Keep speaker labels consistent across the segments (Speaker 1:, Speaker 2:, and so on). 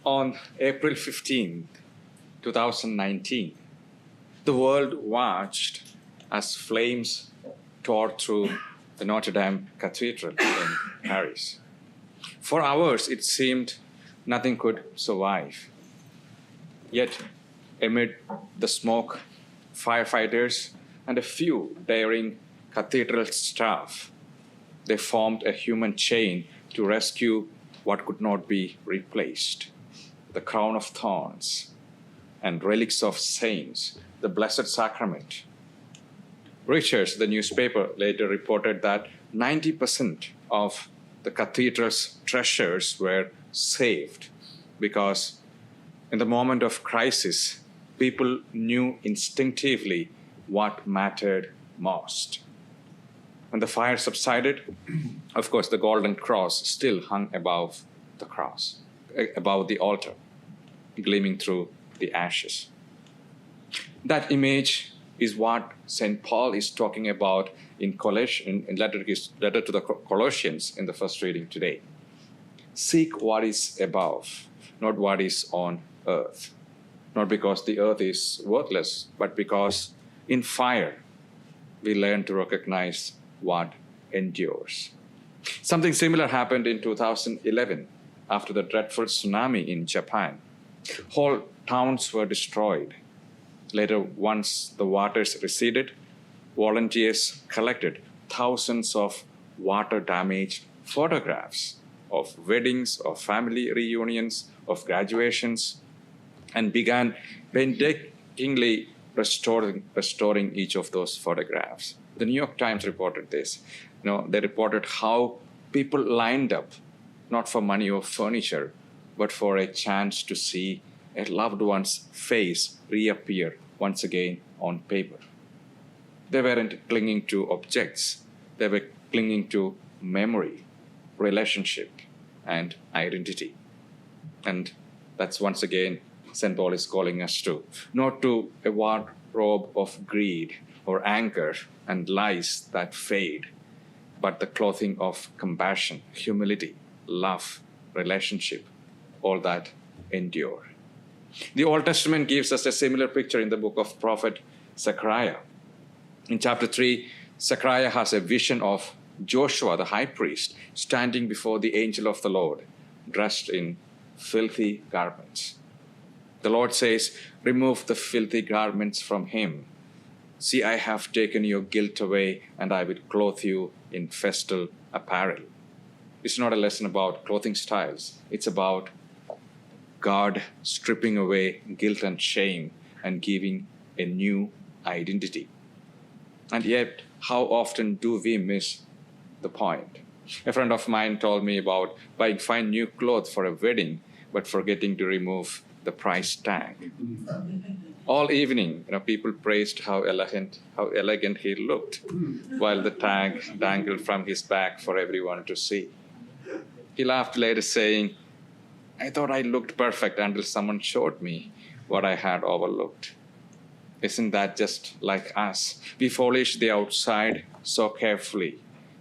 Speaker 1: On April 15, 2019, the world watched as flames tore through the Notre Dame Cathedral in Paris. For hours, it seemed nothing could survive. Yet, amid the smoke, firefighters and a few daring cathedral staff, they formed a human chain to rescue what could not be replaced: the crown of thorns and relics of saints, the Blessed Sacrament. Reuters, the newspaper, later reported that 90% of the cathedral's treasures were saved because in the moment of crisis, people knew instinctively what mattered most. When the fire subsided, of course, the golden cross still hung above the altar, gleaming through the ashes. That image is what St. Paul is talking about in letter to the Colossians in the first reading today. Seek what is above, not what is on earth. Not because the earth is worthless, but because in fire we learn to recognize what endures. Something similar happened in 2011 after the dreadful tsunami in Japan. Whole towns were destroyed. Later, once the waters receded, volunteers collected thousands of water-damaged photographs of weddings, of family reunions, of graduations, and began painstakingly restoring each of those photographs. The New York Times reported this. They reported how people lined up, not for money or furniture, but for a chance to see a loved one's face reappear once again on paper. They weren't clinging to objects. They were clinging to memory, relationship, and identity. And that's once again St. Paul is calling us to, not to a wardrobe of greed or anger and lies that fade, but the clothing of compassion, humility, love, relationship, all that endure. The Old Testament gives us a similar picture in the book of prophet Zechariah. In chapter 3, Zechariah has a vision of Joshua, the high priest, standing before the angel of the Lord, dressed in filthy garments. The Lord says, "Remove the filthy garments from him. See, I have taken your guilt away, and I will clothe you in festal apparel." It's not a lesson about clothing styles. It's about God stripping away guilt and shame and giving a new identity. And yet, how often do we miss the point? A friend of mine told me about buying fine new clothes for a wedding, but forgetting to remove the price tag. All evening, people praised how elegant he looked, while the tag dangled from his back for everyone to see. He laughed later, saying, "I thought I looked perfect until someone showed me what I had overlooked." Isn't that just like us? We polish the outside so carefully,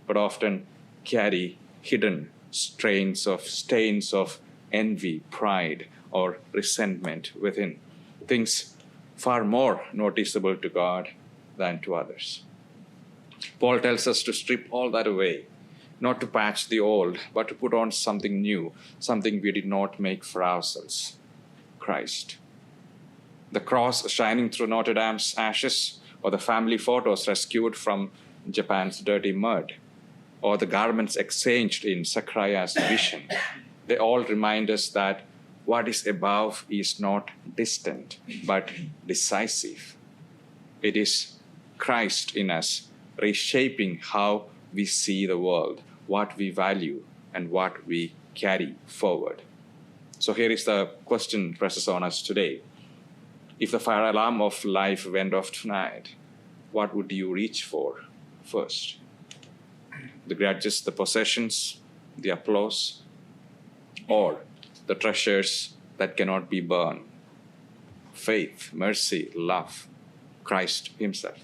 Speaker 1: but often carry hidden stains of envy, pride, or resentment within, things far more noticeable to God than to others. Paul tells us to strip all that away, not to patch the old, but to put on something new, something we did not make for ourselves: Christ. The cross shining through Notre Dame's ashes, or the family photos rescued from Japan's dirty mud, or the garments exchanged in Zechariah's vision, they all remind us that what is above is not distant, but decisive. It is Christ in us, reshaping how we see the world, what we value, and what we carry forward. So here is the question presses on us today. If the fire alarm of life went off tonight, what would you reach for first? The grudges, the possessions, the applause, or the treasures that cannot be burned? Faith, mercy, love, Christ himself.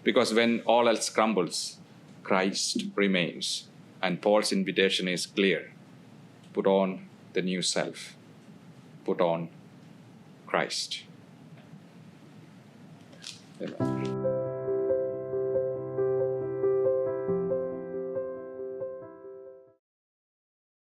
Speaker 1: Because when all else crumbles, Christ remains. And Paul's invitation is clear: put on the new self. put on Christ. Amen.